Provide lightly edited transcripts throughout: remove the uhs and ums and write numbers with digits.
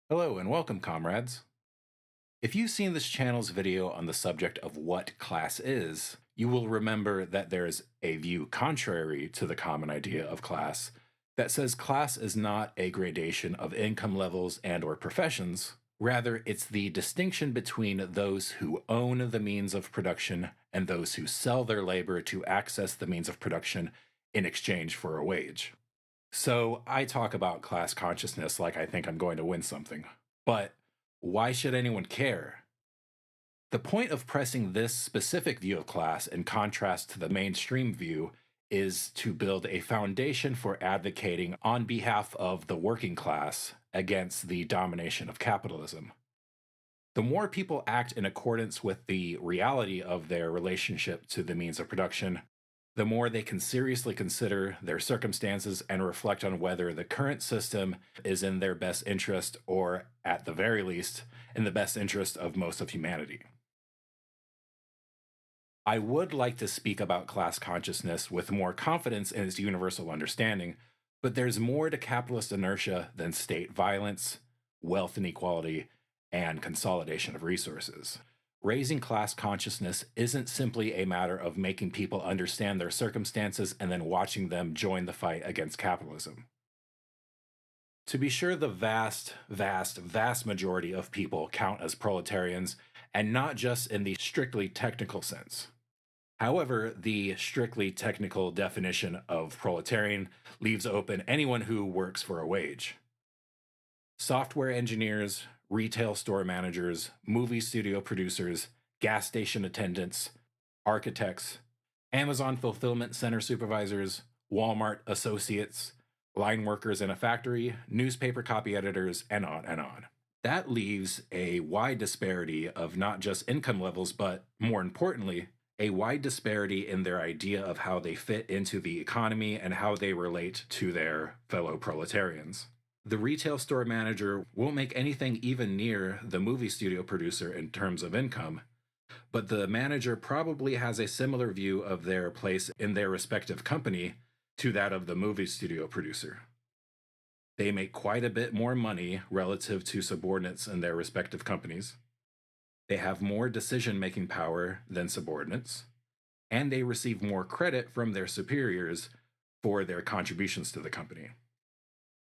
Hello and welcome, comrades. If you've seen this channel's video on the subject of what class is, you will remember that there's a view contrary to the common idea of class that says class is not a gradation of income levels and/or professions. Rather, it's the distinction between those who own the means of production and those who sell their labor to access the means of production in exchange for a wage. So I talk about class consciousness like I think I'm going to win something. But why should anyone care? The point of pressing this specific view of class in contrast to the mainstream view is to build a foundation for advocating on behalf of the working class against the domination of capitalism. The more people act in accordance with the reality of their relationship to the means of production, the more they can seriously consider their circumstances and reflect on whether the current system is in their best interest or, at the very least, in the best interest of most of humanity. I would like to speak about class consciousness with more confidence in its universal understanding, but there's more to capitalist inertia than state violence, wealth inequality, and consolidation of resources. Raising class consciousness isn't simply a matter of making people understand their circumstances and then watching them join the fight against capitalism. To be sure, the vast majority of people count as proletarians, and not just in the strictly technical sense. However, the strictly technical definition of proletarian leaves open anyone who works for a wage. Software engineers, retail store managers, movie studio producers, gas station attendants, architects, Amazon fulfillment center supervisors, Walmart associates, line workers in a factory, newspaper copy editors, and on and on. That leaves a wide disparity of not just income levels, but more importantly, a wide disparity in their idea of how they fit into the economy and how they relate to their fellow proletarians. The retail store manager won't make anything even near the movie studio producer in terms of income, but the manager probably has a similar view of their place in their respective company to that of the movie studio producer. They make quite a bit more money relative to subordinates in their respective companies. They have more decision making power than subordinates, and they receive more credit from their superiors for their contributions to the company.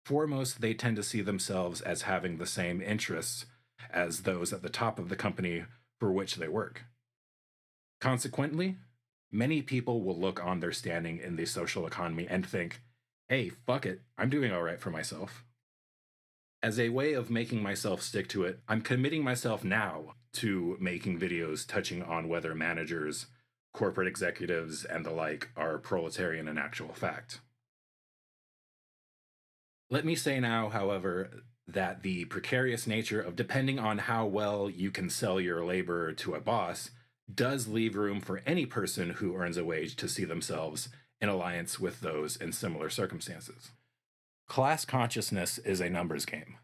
Foremost, they tend to see themselves as having the same interests as those at the top of the company for which they work. Consequently, many people will look on their standing in the social economy and think, hey, fuck it, I'm doing all right for myself. As a way of making myself stick to it, I'm committing myself now to making videos touching on whether managers, corporate executives, and the like are proletarian in actual fact. Let me say now, however, that the precarious nature of depending on how well you can sell your labor to a boss does leave room for any person who earns a wage to see themselves in alliance with those in similar circumstances. Class consciousness is a numbers game.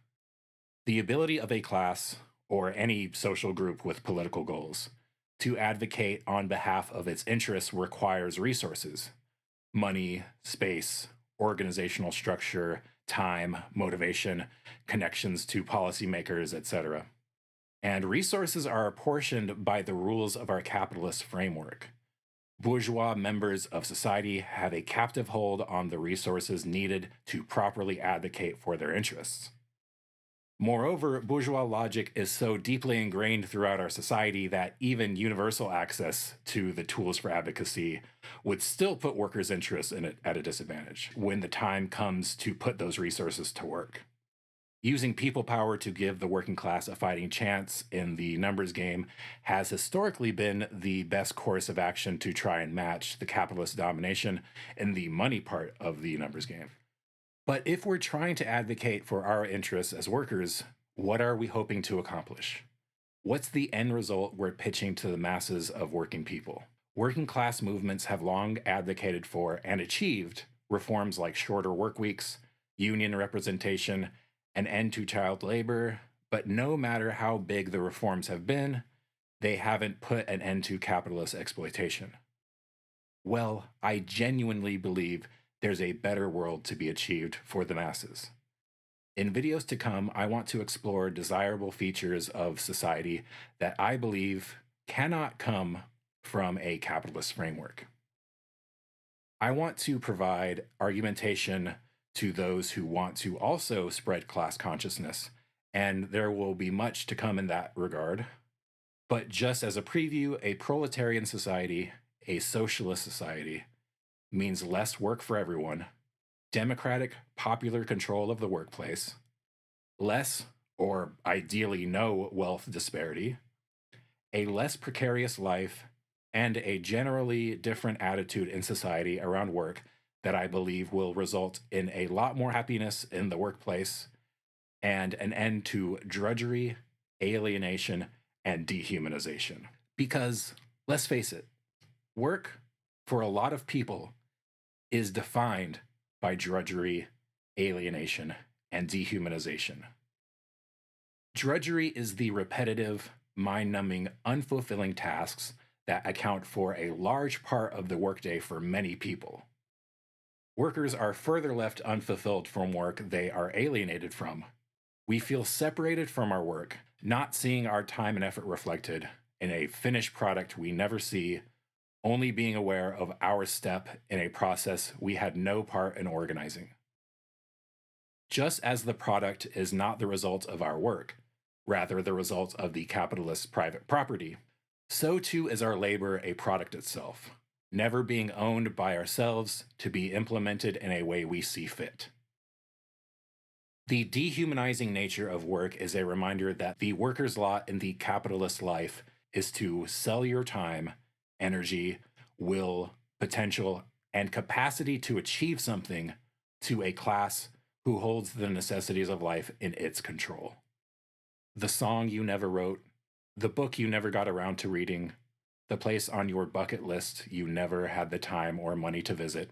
The ability of a class, or any social group with political goals, to advocate on behalf of its interests requires resources: money, space, organizational structure, time, motivation, connections to policymakers, etc. And resources are apportioned by the rules of our capitalist framework. Bourgeois members of society have a captive hold on the resources needed to properly advocate for their interests. Moreover, bourgeois logic is so deeply ingrained throughout our society that even universal access to the tools for advocacy would still put workers' interests in it at a disadvantage when the time comes to put those resources to work. Using people power to give the working class a fighting chance in the numbers game has historically been the best course of action to try and match the capitalist domination in the money part of the numbers game. But if we're trying to advocate for our interests as workers, what are we hoping to accomplish? What's the end result we're pitching to the masses of working people? Working class movements have long advocated for and achieved reforms like shorter work weeks, union representation, an end to child labor, but no matter how big the reforms have been, they haven't put an end to capitalist exploitation. Well, I genuinely believe there's a better world to be achieved for the masses. In videos to come, I want to explore desirable features of society that I believe cannot come from a capitalist framework. I want to provide argumentation to those who want to also spread class consciousness, and there will be much to come in that regard. But just as a preview, a proletarian society, a socialist society, means less work for everyone, democratic, popular control of the workplace, less or ideally no wealth disparity, a less precarious life, and a generally different attitude in society around work that I believe will result in a lot more happiness in the workplace and an end to drudgery, alienation, and dehumanization. Because let's face it, work for a lot of people is defined by drudgery, alienation, and dehumanization. Drudgery is the repetitive, mind numbing, unfulfilling tasks that account for a large part of the workday for many people. Workers are further left unfulfilled from work they are alienated from. We feel separated from our work, not seeing our time and effort reflected in a finished product we never see, only being aware of our step in a process we had no part in organizing. Just as the product is not the result of our work, rather the result of the capitalist private property, so too is our labor a product itself, never being owned by ourselves to be implemented in a way we see fit. The dehumanizing nature of work is a reminder that the worker's lot in the capitalist life is to sell your time, energy, will, potential, and capacity to achieve something to a class who holds the necessities of life in its control. The song you never wrote, the book you never got around to reading, the place on your bucket list you never had the time or money to visit,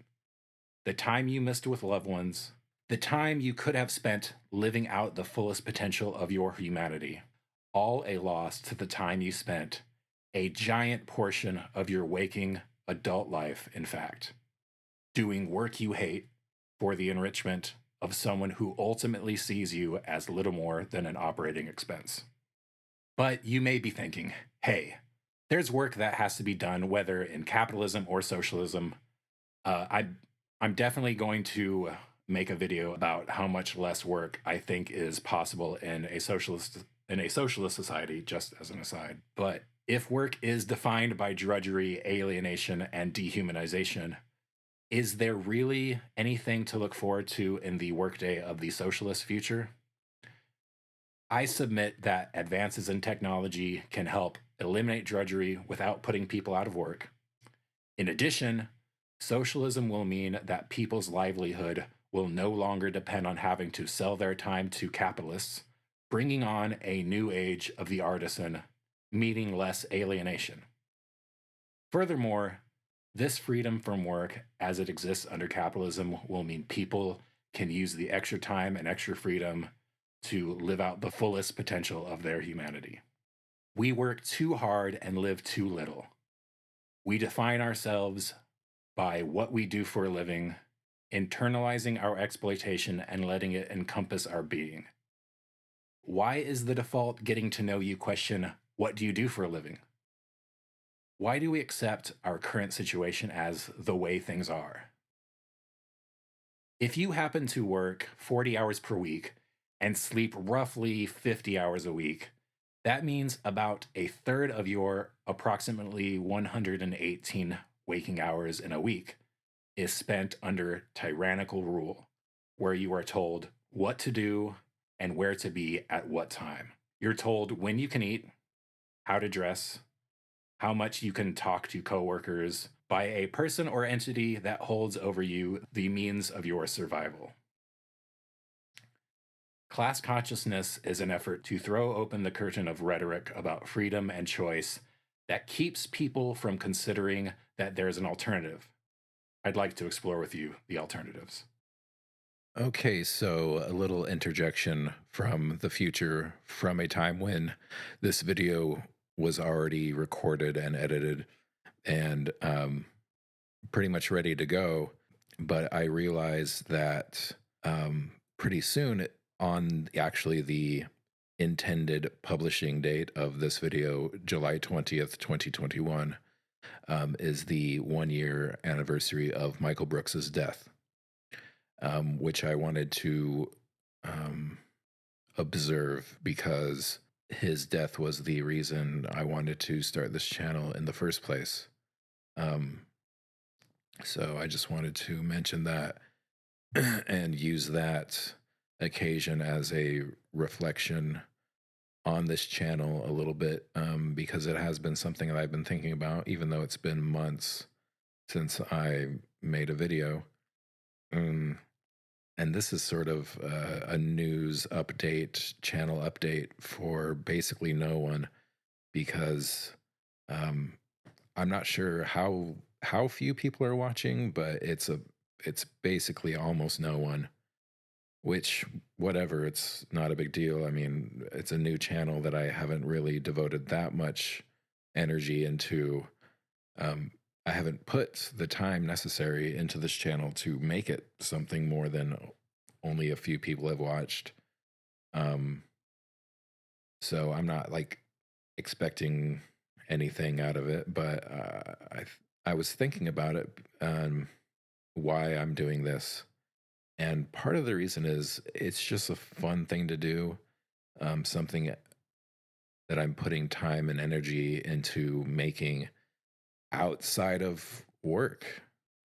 the time you missed with loved ones, the time you could have spent living out the fullest potential of your humanity, all a loss to the time you spent, a giant portion of your waking adult life, in fact, doing work you hate for the enrichment of someone who ultimately sees you as little more than an operating expense. But you may be thinking, hey, there's work that has to be done, whether in capitalism or socialism. I'm definitely going to make a video about how much less work I think is possible in a socialist society, just as an aside. But if work is defined by drudgery, alienation, and dehumanization, is there really anything to look forward to in the workday of the socialist future? I submit that advances in technology can help eliminate drudgery without putting people out of work. In addition, socialism will mean that people's livelihood will no longer depend on having to sell their time to capitalists, bringing on a new age of the artisan, meaning less alienation. Furthermore, this freedom from work as it exists under capitalism will mean people can use the extra time and extra freedom to live out the fullest potential of their humanity. We work too hard and live too little. We define ourselves by what we do for a living, internalizing our exploitation and letting it encompass our being. Why is the default getting to know you question, what do you do for a living? Why do we accept our current situation as the way things are? If you happen to work 40 hours per week and sleep roughly 50 hours a week, that means about a third of your approximately 118 waking hours in a week is spent under tyrannical rule, where you are told what to do and where to be at what time. You're told when you can eat, how to dress, how much you can talk to coworkers by a person or entity that holds over you the means of your survival. Class consciousness is an effort to throw open the curtain of rhetoric about freedom and choice that keeps people from considering that there's an alternative. I'd like to explore with you the alternatives. Okay, so a little interjection from the future, from a time when this video was already recorded and edited and pretty much ready to go. But I realized that pretty soon on actually the intended publishing date of this video, July 20th, 2021, is the 1 year anniversary of Michael Brooks's death, which I wanted to um, observe because his death was the reason I wanted to start this channel in the first place. Um, so I just wanted to mention that and use that occasion as a reflection on this channel a little bit, because it has been something that I've been thinking about, even though it's been months since I made a video. And this is sort of a news update, channel update for basically no one, because I'm not sure how few people are watching, but it's basically almost no one. Which, whatever, it's not a big deal. I mean, it's a new channel that I haven't really devoted that much energy into. I haven't put the time necessary into this channel to make it something more than only a few people have watched. So I'm not like expecting anything out of it, but I was thinking about it, why I'm doing this. And part of the reason is it's just a fun thing to do, something that I'm putting time and energy into making outside of work.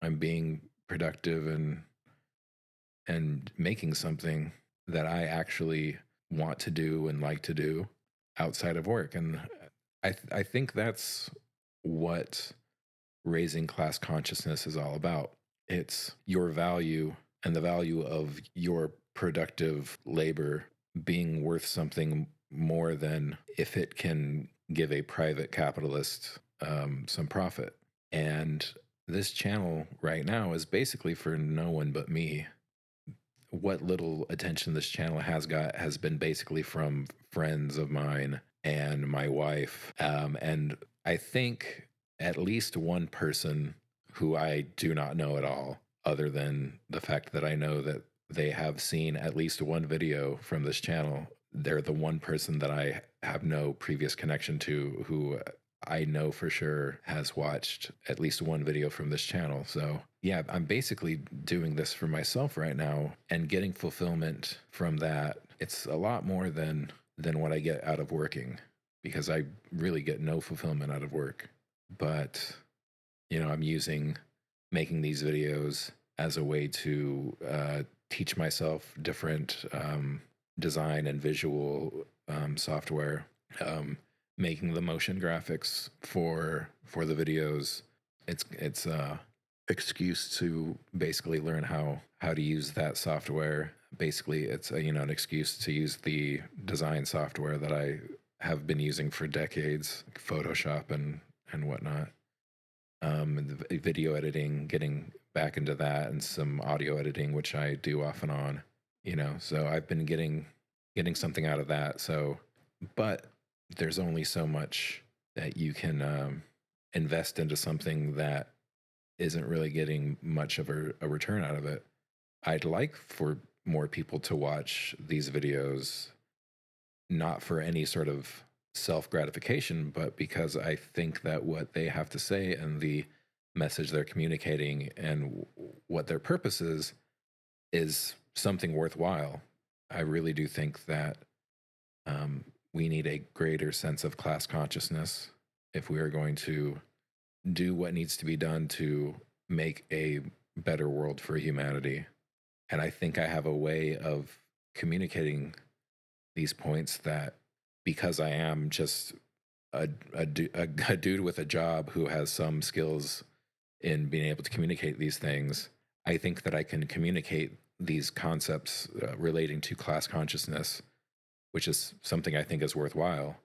I'm being productive and making something that I actually want to do and like to do outside of work. And I think that's what raising class consciousness is all about. It's your value and the value of your productive labor being worth something more than if it can give a private capitalist some profit. And this channel right now is basically for no one but me. What little attention this channel has got has been basically from friends of mine and my wife. And I think at least one person who I do not know at all, other than the fact that I know that they have seen at least one video from this channel. They're the one person that I have no previous connection to who I know for sure has watched at least one video from this channel. So yeah, I'm basically doing this for myself right now and getting fulfillment from that. It's a lot more than what I get out of working, because I really get no fulfillment out of work. But I'm using making these videos as a way to teach myself different design and visual software, making the motion graphics for the videos. It's excuse to basically learn how to use that software. Basically, it's an excuse to use the design software that I have been using for decades, like Photoshop and whatnot. The video editing, getting back into that, and some audio editing, which I do off and on. So I've been getting something out of that. So, but there's only so much that you can invest into something that isn't really getting much of a return out of it. I'd like for more people to watch these videos, not for any sort of self gratification, but because I think that what they have to say and the message they're communicating and what their purpose is something worthwhile. I really do think that we need a greater sense of class consciousness if we are going to do what needs to be done to make a better world for humanity. And I think I have a way of communicating these points that, because I am just a dude with a job who has some skills in being able to communicate these things, I think that I can communicate these concepts relating to class consciousness, which is something I think is worthwhile.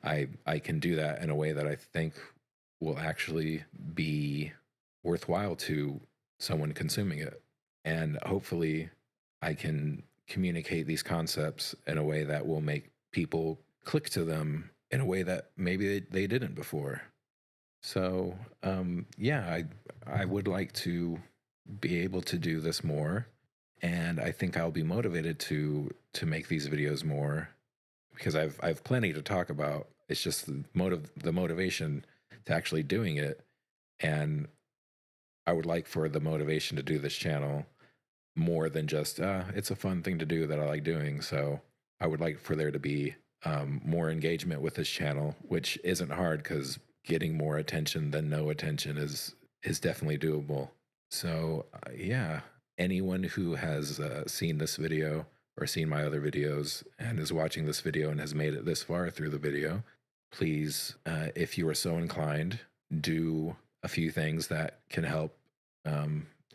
I can do that in a way that I think will actually be worthwhile to someone consuming it. And hopefully I can communicate these concepts in a way that will make people click to them in a way that maybe they didn't before. So yeah, I would like to be able to do this more. and I think I'll be motivated to make these videos more, because I've plenty to talk about. It's just the motivation to actually doing it, and I would like for the motivation to do this channel more than just it's a fun thing to do that I like doing. So I would like for there to be more engagement with this channel, which isn't hard because getting more attention than no attention is definitely doable. So yeah, anyone who has seen this video or seen my other videos and is watching this video and has made it this far through the video, please, if you are so inclined, do a few things that can help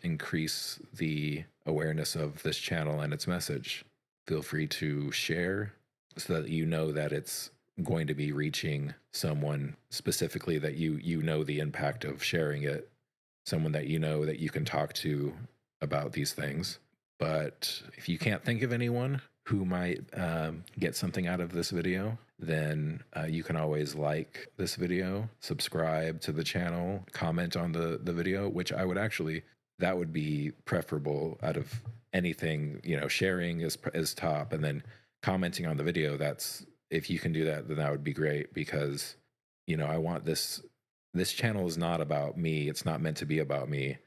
increase the awareness of this channel and its message. Feel free to share so that you know that it's going to be reaching someone specifically that you know the impact of sharing it, someone that you know that you can talk to about these things. But if you can't think of anyone who might get something out of this video, then you can always like this video, subscribe to the channel, comment on the video, which I would actually, that would be preferable out of anything. You know, sharing is top, and then commenting on the video, that's, if you can do that, then that would be great, because, you know, I want this channel is not about me. It's not meant to be about me.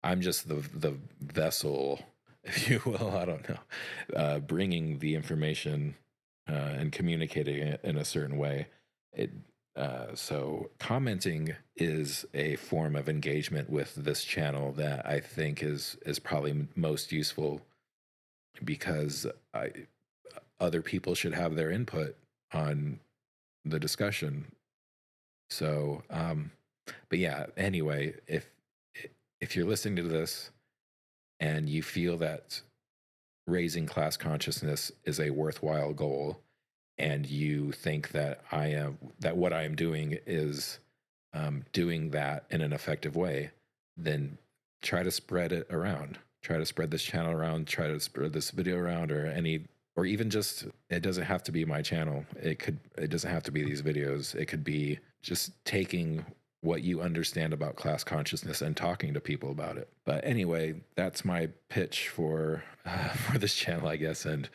I'm just the vessel, if you will. I don't know, bringing the information and communicating it in a certain way. So commenting is a form of engagement with this channel that I think is probably most useful, because other people should have their input on the discussion. So, but yeah, anyway, if you're listening to this and you feel that raising class consciousness is a worthwhile goal, and you think that that what I am doing is doing that in an effective way, then try to spread it around. Try to spread this channel around. Try to spread this video around, or even just, it doesn't have to be my channel. It doesn't have to be these videos. It could be just taking what you understand about class consciousness and talking to people about it. But anyway, that's my pitch for this channel, I guess, and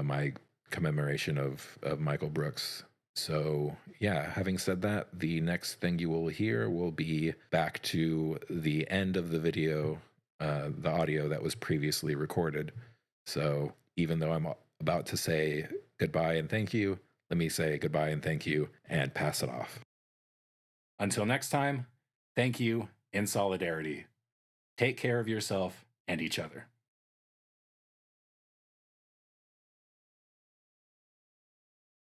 my commemoration of Michael Brooks. So yeah, having said that, the next thing you will hear will be back to the end of the video, the audio that was previously recorded. So even though I'm about to say goodbye and thank you, let me say goodbye and thank you and pass it off. Until next time, thank you in solidarity. Take care of yourself and each other.